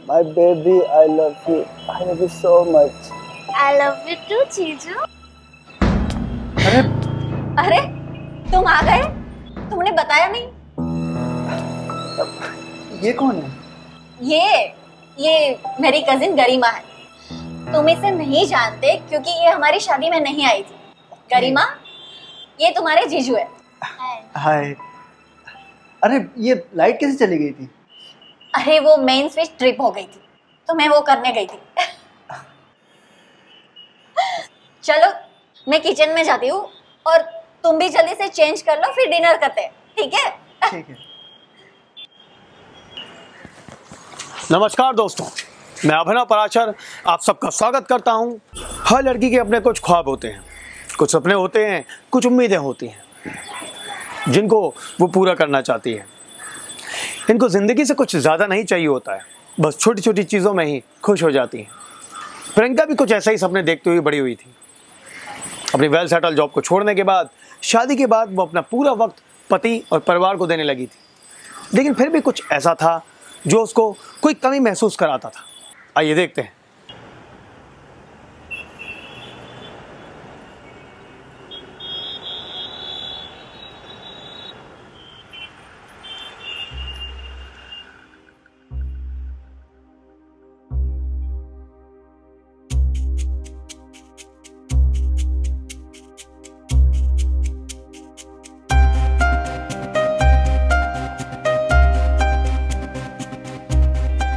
My baby, I love you. I love you so much. I love you too, जीजू। अरे अरे तुम आ गए? तुमने बताया नहीं? ये कौन है? ये मेरी कजिन गरिमा है। तुम इसे नहीं जानते क्योंकि ये हमारी शादी में नहीं आई थी। गरिमा, ये तुम्हारे जीजू है। हाय। अरे ये लाइट कैसे चली गई थी? अरे वो मेन स्विच ट्रिप हो गई थी तो मैं वो करने गई थी। चलो मैं किचन में जाती हूँ और तुम भी जल्दी से चेंज कर लो, फिर डिनर करते हैं, ठीक है? ठीक है। नमस्कार दोस्तों, मैं अभिनव पराशर आप सबका स्वागत करता हूं। हर लड़की के अपने कुछ ख्वाब होते हैं, कुछ सपने होते हैं, कुछ उम्मीदें होती हैं जिनको वो पूरा करना चाहती है। इनको ज़िंदगी से कुछ ज़्यादा नहीं चाहिए होता है, बस छोटी छोटी चीज़ों में ही खुश हो जाती हैं। प्रियंका भी कुछ ऐसा ही सपने देखते हुए बड़ी हुई थी। अपनी वेल सेटल जॉब को छोड़ने के बाद, शादी के बाद वो अपना पूरा वक्त पति और परिवार को देने लगी थी, लेकिन फिर भी कुछ ऐसा था जो उसको कोई कमी महसूस कराता था। आइए देखते हैं।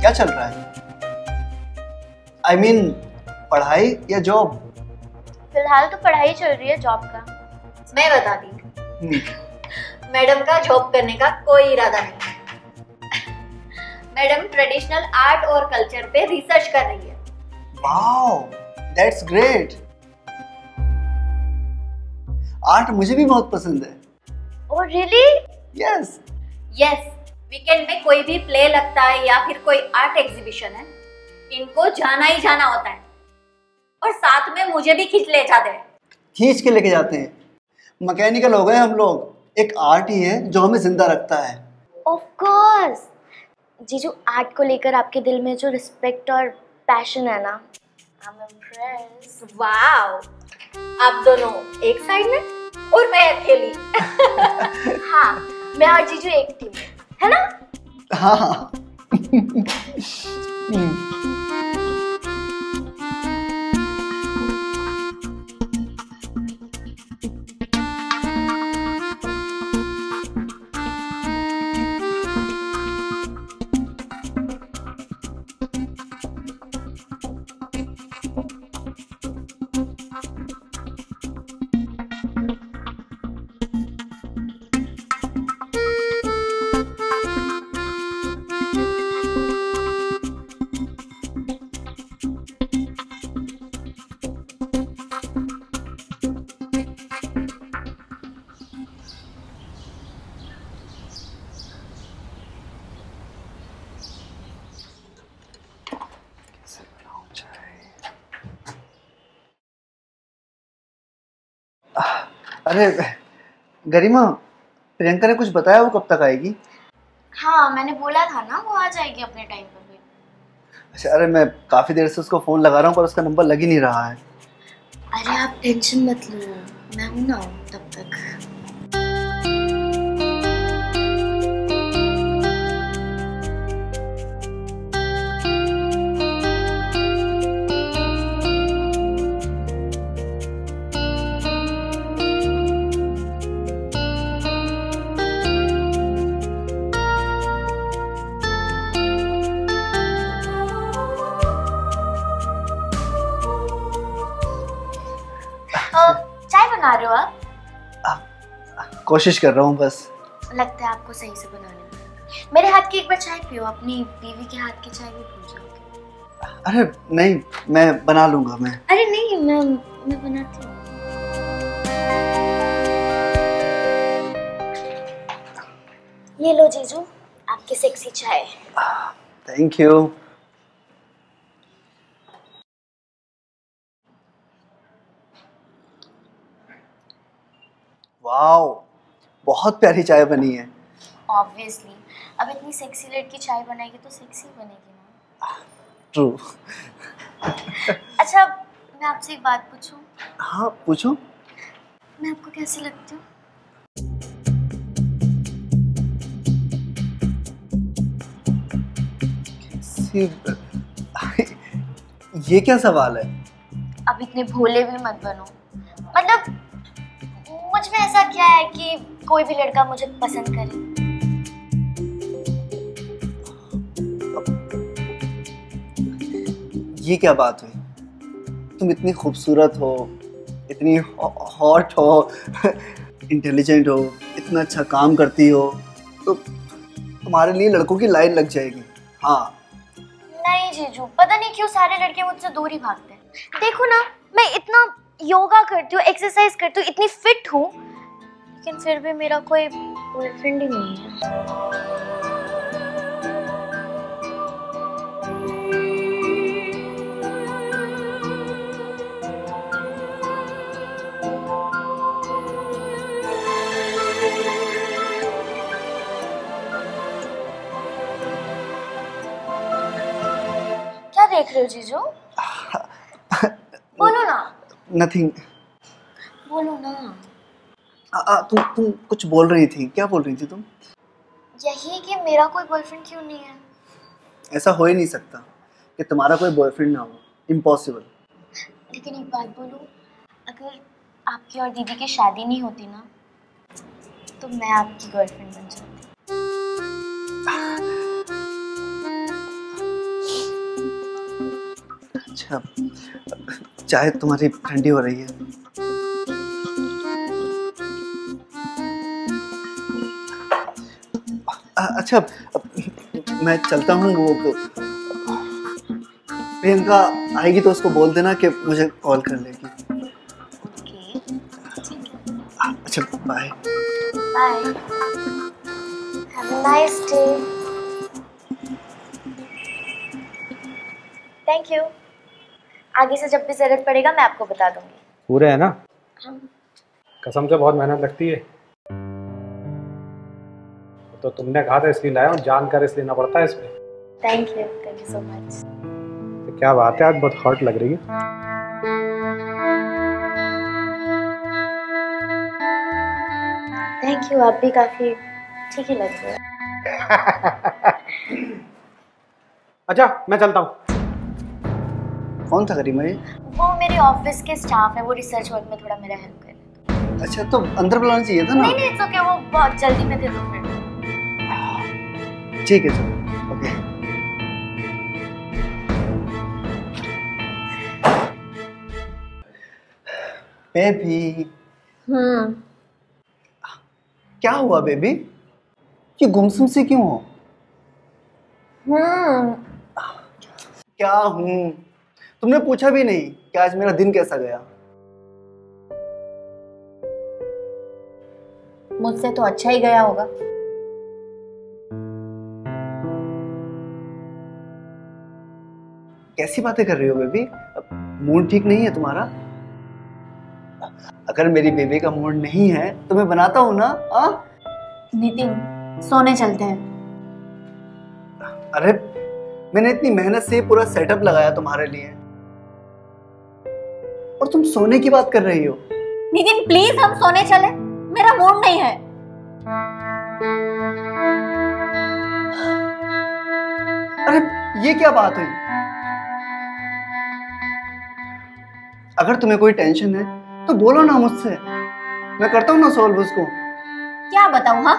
क्या चल रहा है? I mean, पढ़ाई या जॉब? फिलहाल तो पढ़ाई चल रही है, जॉब का मैं बताती हूँ। मैडम का जॉब करने का कोई इरादा नहीं। मैडम ट्रेडिशनल आर्ट और कल्चर पे रिसर्च कर रही है। Wow, that's great. आर्ट मुझे भी बहुत पसंद है। Oh really? Yes. Yes, weekend में कोई भी प्ले लगता है या फिर कोई आर्ट एग्जीबिशन है, इनको जाना ही जाना होता है और साथ में मुझे भी खींच ले जाते हैं। खींच के लेके जाते हैं। मैकेनिकल हो गए हम लोग। एक आर्ट ही है जो हमें जिंदा रखता है। ऑफ कोर्स जीजू, आर्ट को लेकर आपके दिल में जो रिस्पेक्ट और पैशन है ना, आई एम इम्प्रेस्ड। वाओ, आप दोनों एक साइड में और मैं अकेली। हाँ, मैं और जीजू एक टीम में, है ना? हाँ। अरे गरिमा, प्रियंका ने कुछ बताया वो कब तक आएगी? हाँ, मैंने बोला था ना वो आ जाएगी अपने टाइम पर भी। अच्छा, अरे मैं काफी देर से उसको फोन लगा रहा हूँ पर उसका नंबर लग ही नहीं रहा है। अरे आप टेंशन मत लो, मैं हूं ना तब तक। चाय बना रहे हो आप? कोशिश कर रहा हूँ बस। लगता है आपको सही से बनाने में। मेरे हाथ की एक बार चाय पियो, अपनी बीवी के हाथ की चाय भी भूल जाओगे। अरे नहीं, मैं बना लूंगा मैं। अरे नहीं, मैं बनाती हूँ। ये लो जीजू, आपकी सेक्सी चाय। Thank you. वाओ, बहुत प्यारी चाय बनी है। ऑब्वियसली, अब इतनी सेक्सी लड़की चाय बनाएगी तो सेक्सी बनेगी ना। ट्रू। अच्छा, मैं आपसे एक बात पूछूं? हाँ पूछो। मैं आपको कैसी लगती हूँ? ये क्या सवाल है? अब इतने भोले भी मत बनो। मतलब मुझ में ऐसा क्या है कि कोई भी लड़का मुझे पसंद करे? ये क्या बात हुई? तुम इतनी खूबसूरत हो, इतनी हॉट हो, इंटेलिजेंट हो, इतना अच्छा काम करती हो, तो तुम्हारे लिए लड़कों की लाइन लग जाएगी। हाँ। नहीं जीजू, पता नहीं क्यों सारे लड़के मुझसे दूर ही भागते हैं। देखो ना, मैं इतना योगा करती हूँ, एक्सरसाइज करती हूँ, इतनी फिट हूँ, लेकिन फिर भी मेरा कोई बॉयफ्रेंड ही नहीं है। क्या देख रहे हो जीजू? बोलो ना। नथिंग। बोलो ना। तुम कुछ बोल रही थी, क्या बोल रही थी तुम? यही कि मेरा कोई बॉयफ्रेंड क्यों नहीं है। ऐसा हो ही नहीं सकता कि तुम्हारा कोई बॉयफ्रेंड ना हो, इम्पॉसिबल। लेकिन एक बात बोलूं, अगर आपकी और दीदी की शादी नहीं होती ना, तो मैं आपकी गर्लफ्रेंड बन जाती। अच्छा, चाय तुम्हारी ठंडी हो रही है। अच्छा, मैं चलता हूँ। वो प्रियंका आएगी तो उसको बोल देना कि मुझे कॉल कर लेगी। ओके, ठीक है। अच्छा, bye. Bye. Have a nice day. Thank you. आगे से जब भी जरूरत पड़ेगा मैं आपको बता दूंगी। पूरे है ना? हाँ। कसम से बहुत मेहनत लगती है। तो तुमने कहा था इसलिए लाया हूँ, जानकर इसलिए ना पड़ता है इसमें। Thank you so much. तो क्या बात है, आज बहुत हॉट लग रही है। थैंक यू, आप भी काफी ठीक ही लग रहे हो। अच्छा, मैं चलता हूँ। कौन था करीमा ये? वो मेरे ऑफिस के स्टाफ है, वो रिसर्च वर्क में थोड़ा मेरा हेल्प कर रहे थे। अच्छा, तो अंदर बुलाना चाहिए था ना? नहीं इट्स ओके, वो बहुत जल्दी में थे तो फिर। ठीक है, चलो। ओके। बेबी। क्या हुआ बेबी? ये गुमसुम सी क्यों हो? क्या हूँ? तुमने पूछा भी नहीं कि आज मेरा दिन कैसा गया। मुझसे तो अच्छा ही गया होगा। कैसी बातें कर रही हो बेबी? मूड ठीक नहीं है तुम्हारा? अगर मेरी बेबी का मूड नहीं है तो मैं बनाता हूँ ना। नितिन, सोने चलते हैं। अरे मैंने इतनी मेहनत से पूरा सेटअप लगाया तुम्हारे लिए, और तुम सोने की बात कर रही हो। नितिन प्लीज हम सोने चले, मेरा मूड नहीं है। अरे ये क्या बात हुई? अगर तुम्हें कोई टेंशन है तो बोलो ना मुझसे, मैं करता हूँ ना सॉल्व उसको। क्या बताऊं? हाँ,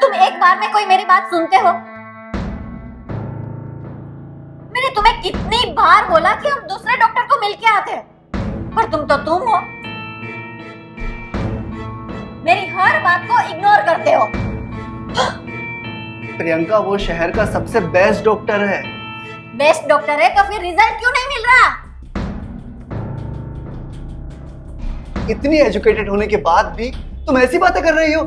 तुम एक बार में कोई मेरी बात सुनते हो? मैंने तुम्हें कितनी बार बोला कि हम दूसरे डॉक्टर को मिलके आते हैं, पर तुम तो तुम हो, मेरी हर बात को इग्नोर करते हो। प्रियंका वो शहर का सबसे बेस्ट डॉक्टर है। बेस्ट डॉक्टर है तो फिर रिजल्ट क्यों नहीं मिल रहा? इतनी एजुकेटेड होने के बाद भी तुम ऐसी बातें कर रही हो।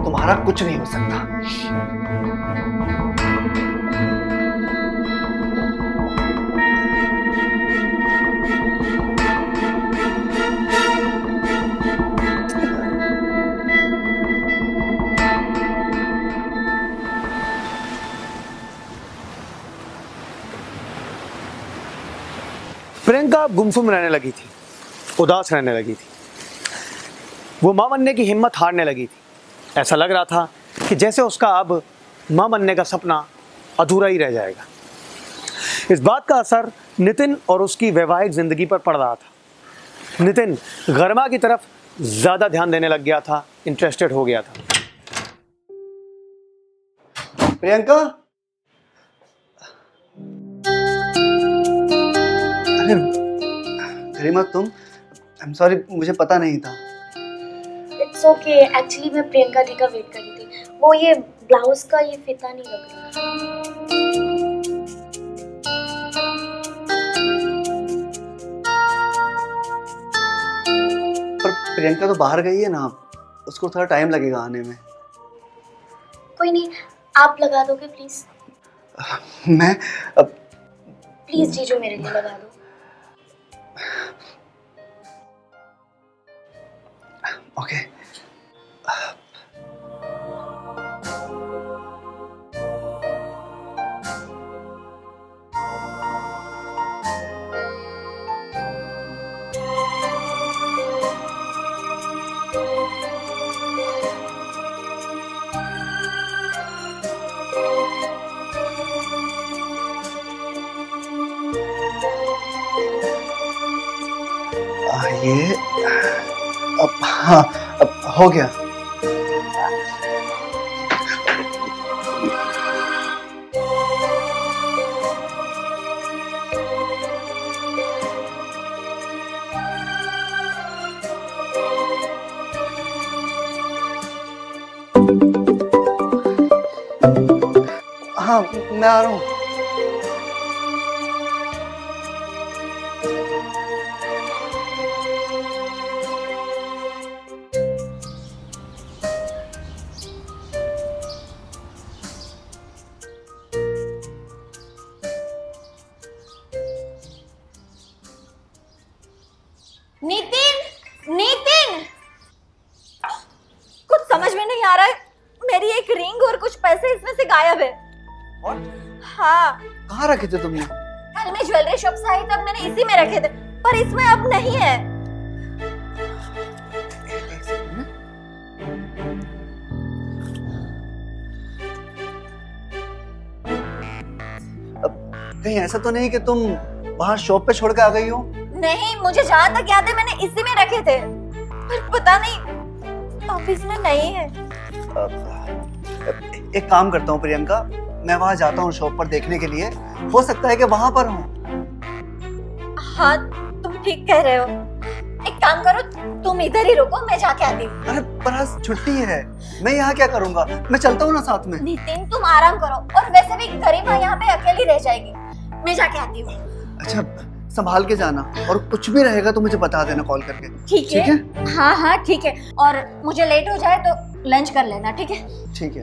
तुम्हारा कुछ नहीं हो सकता। अब गुमसुम रहने लगी थी, उदास रहने लगी थी। वो माँ बनने की हिम्मत हारने लगी थी। ऐसा लग रहा था कि जैसे उसका अब माँ बनने का सपना अधूरा ही रह जाएगा। इस बात का असर नितिन और उसकी वैवाहिक जिंदगी पर पड़ रहा था। नितिन गरिमा की तरफ ज्यादा ध्यान देने लग गया था, इंटरेस्टेड हो गया था। प्रियंका, अरे गरिमा तुम, आई एम सॉरी, मुझे पता नहीं था। इट्स ओके, एक्चुअली मैं प्रियंका दी का वेट कर रही थी। वो ये ब्लाउज का ये फिता नहीं लग रहा। पर प्रियंका तो बाहर गई है ना, उसको थोड़ा टाइम लगेगा आने में। कोई नहीं, आप लगा दोगे प्लीज? मैं प्लीज जीजू मेरे लिए लगा दो। ओके। ये अब, हाँ, अब हो गया। हाँ, मैं आ रहा हूँ। नितिन, नितिन, कुछ समझ में नहीं आ रहा है। मेरी एक रिंग और कुछ पैसे इसमें से गायब है। और? हाँ, कहाँ रखे थे तुमने? कल मैं ज्वेलरी शॉप से आई तब मैंने इसी में रखे थे, पर इसमें अब नहीं है। एक सेकंड। अब कहीं ऐसा तो नहीं कि तुम बाहर शॉप पे छोड़ के आ गई हो? नहीं, मुझे जहाँ तक याद है मैंने इसी में रखे थे, पर पता नहीं ऑफिस में नहीं है। एक काम करता हूँ प्रियंका, मैं वहां जाता हूँ शॉप पर देखने के लिए, हो सकता है कि वहां पर हूँ। हाँ, तुम ठीक कह रहे हो। एक काम करो, तुम इधर ही रुको, मैं जाके आती हूँ। अरे पर आज छुट्टी है, मैं यहाँ क्या करूँगा? मैं चलता हूँ ना साथ में। नितिन, तुम आराम करो, और वैसे भी गरिमा यहाँ पे अकेली रह जाएगी। मैं जाके आती हूँ। अच्छा, संभाल के जाना, और कुछ भी रहेगा तो मुझे बता देना कॉल करके। ठीक है? हाँ हाँ ठीक है, और मुझे लेट हो जाए तो लंच कर लेना, ठीक है? ठीक है।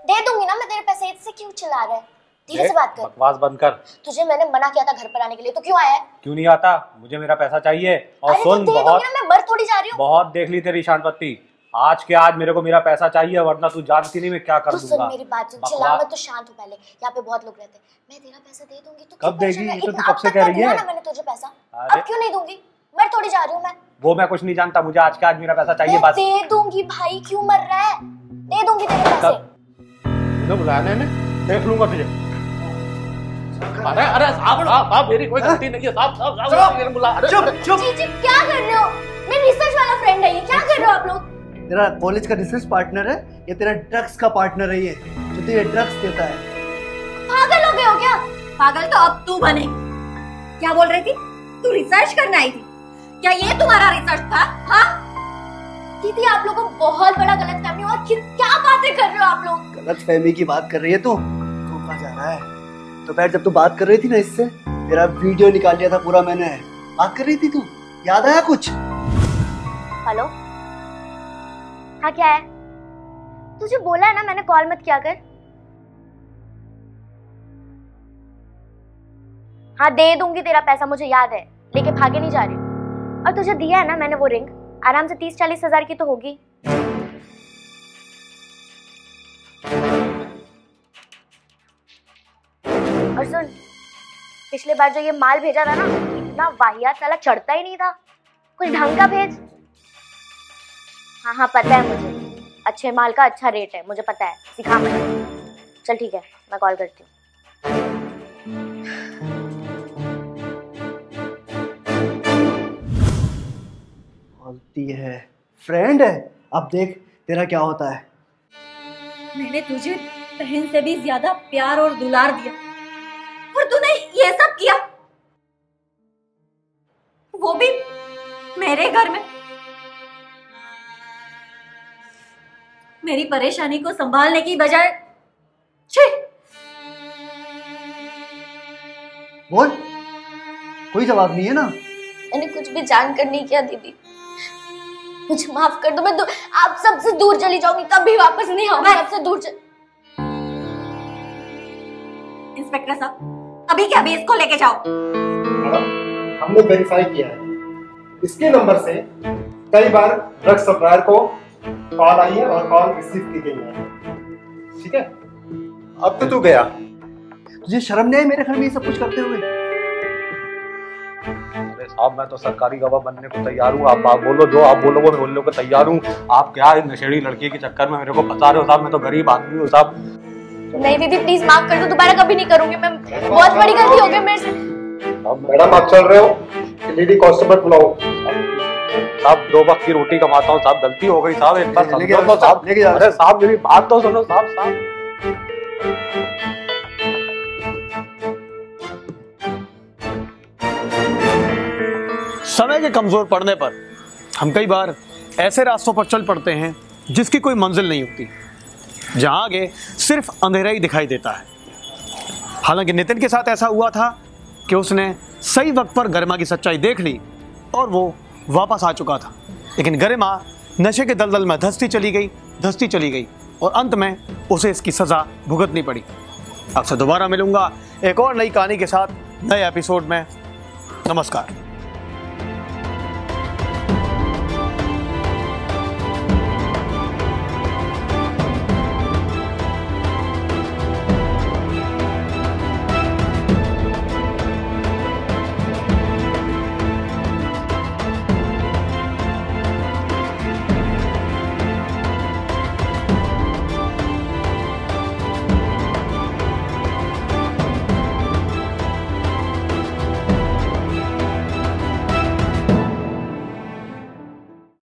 दे दूंगी ना मैं तेरे पैसे, इससे क्यों चिल्ला रहा है? धीरे से बात कर। बकवास बंद कर। तुझे मैंने मना किया था घर पर आने के लिए, तो क्यों आया है? क्यों नहीं आता? मुझे मेरा पैसा चाहिए। और अरे सुन, तो दे दूंगी ना, मैं मर थोड़ी जा रही हूँ। बहुत देख ली तेरी शांतपत्ति। आज के आज मेरे को मेरा पैसा चाहिए, वरना तू जानती नहीं मैं क्या कर तू दूंगा। सुन मेरी बात, सुन, चिल्ला मत, तो शांत हो पहले। यहाँ पे बहुत लोग रहते हैं। मैं तेरा पैसा दे दूंगी। तू कब देगी? ये तो तू कब से कह रही है? मैंने तुझे पैसा, अरे। अब क्यों नहीं दूंगी? मर थोड़ी जा रही हूँ मैं। वो मैं कुछ नहीं जानता, मुझे आज के आज मेरा पैसा चाहिए मैं बस। दे दूंगी भाई, क्यों मर रहा है? दे दूंगी तेरे पैसे। तुझे बुलाया मैंने, देख लूंगा तुझे। अरे अरे साहब, मेरी कोई गलती नहीं है साहब, मेरे बुला। चुप चुप। जी जी, क्या कर रहे हो? मेरा रिसर्च वाला फ्रेंड है ये, क्या कर रहे हो आप लोग? तेरा कॉलेज का रिसर्च पार्टनर है, ये तेरा ड्रग्स का पार्टनर है, ये जो तुझे ड्रग्स देता है। पागल हो गए हो क्या? पागल तो अब तू बने। क्या बोल रही थी? तू रिसर्च करने आई थी? क्या ये तुम्हारा रिसर्च था? हाँ दीदी, आप लोगों को बहुत बड़ा गलतफहमी हुआ। क्या बातें कर रहे हो आप लोग? गलतफहमी की बात कर रही है तू कहाँ जा रहा है? तो फिर जब तू बात कर रही थी ना इससे, तेरा वीडियो निकाल लिया था पूरा मैंने। बात कर रही थी तू, याद आया कुछ? हेलो, हाँ क्या है? तुझे बोला है ना मैंने कॉल मत किया कर। हाँ दे दूंगी तेरा पैसा, मुझे याद है, लेके भागे नहीं जा रही हूँ। और तुझे दिया है ना मैंने वो रिंग, आराम से 30-40 हजार की तो होगी। और सुन, पिछले बार जो ये माल भेजा था ना, इतना वाहियात साला चढ़ता ही नहीं था, कुछ ढंग का भेज। हाँ हाँ पता है मुझे, अच्छे माल का अच्छा रेट है, मुझे पता है, सिखा मुझे। चल ठीक है, मैं कॉल करती हूँ। बोलती है फ्रेंड है, अब देख तेरा क्या होता है। मैंने तुझे बहन से भी ज्यादा प्यार और दुलार दिया और तूने ये सब किया, वो भी मेरे घर में। मेरी परेशानी को संभालने की बजाय छी। बोल, कोई जवाब नहीं है ना? मैंने कुछ भी जानकर नहीं किया दीदी, मुझे माफ कर दो। मैं आप सबसे दूर चली जाऊंगी, कभी वापस नहीं आऊंगी आपसे दूर इंस्पेक्टर साहब, अभी के अभी इसको लेके जाओ। मैडम, हमने वेरीफाई किया है, इसके नंबर से कई बार ड्रग सप्लायर को कॉल आई है और कॉल रिसीव की गई है। ठीक है, अब तो तू गया। तुझे शर्म नहीं आई मेरे घर में ये सब कुछ करते हुए? अरे साहब, मैं तो सरकारी गवाह बनने को तैयार हूँ। आप बोलो, जो आप बोलो वो बोलने को तैयार हूँ। आप क्या इस नशेड़ी लड़की के चक्कर में मेरे को फंसा रहे हो साहब? मैं तो गरीब आदमी हूँ साहब। नहीं दीदी प्लीज माफ कर दो, दोबारा कभी नहीं करूंगी मैं, बहुत बड़ी गलती हो गई मेरे से। मैडम आप चल रहे हो, लेडी कांस्टेबल बुलाओ। साहब 2 वक्त की रोटी कमाता हूँ साहब, गलती हो गई साहब, एक बार समझो तो साहब। लेके जा। अरे साहब मेरी बात तो सुनो साहब। समय के कमजोर पड़ने पर हम कई बार ऐसे रास्तों पर चल पड़ते हैं जिसकी कोई मंजिल नहीं होती, जहां आगे सिर्फ अंधेरा ही दिखाई देता है। हालांकि नितिन के साथ ऐसा हुआ था कि उसने सही वक्त पर गरिमा की सच्चाई देख ली और वो वापस आ चुका था, लेकिन गरिमा नशे के दलदल में धंसती चली गई और अंत में उसे इसकी सजा भुगतनी पड़ी। आपसे दोबारा मिलूंगा एक और नई कहानी के साथ नए एपिसोड में। नमस्कार।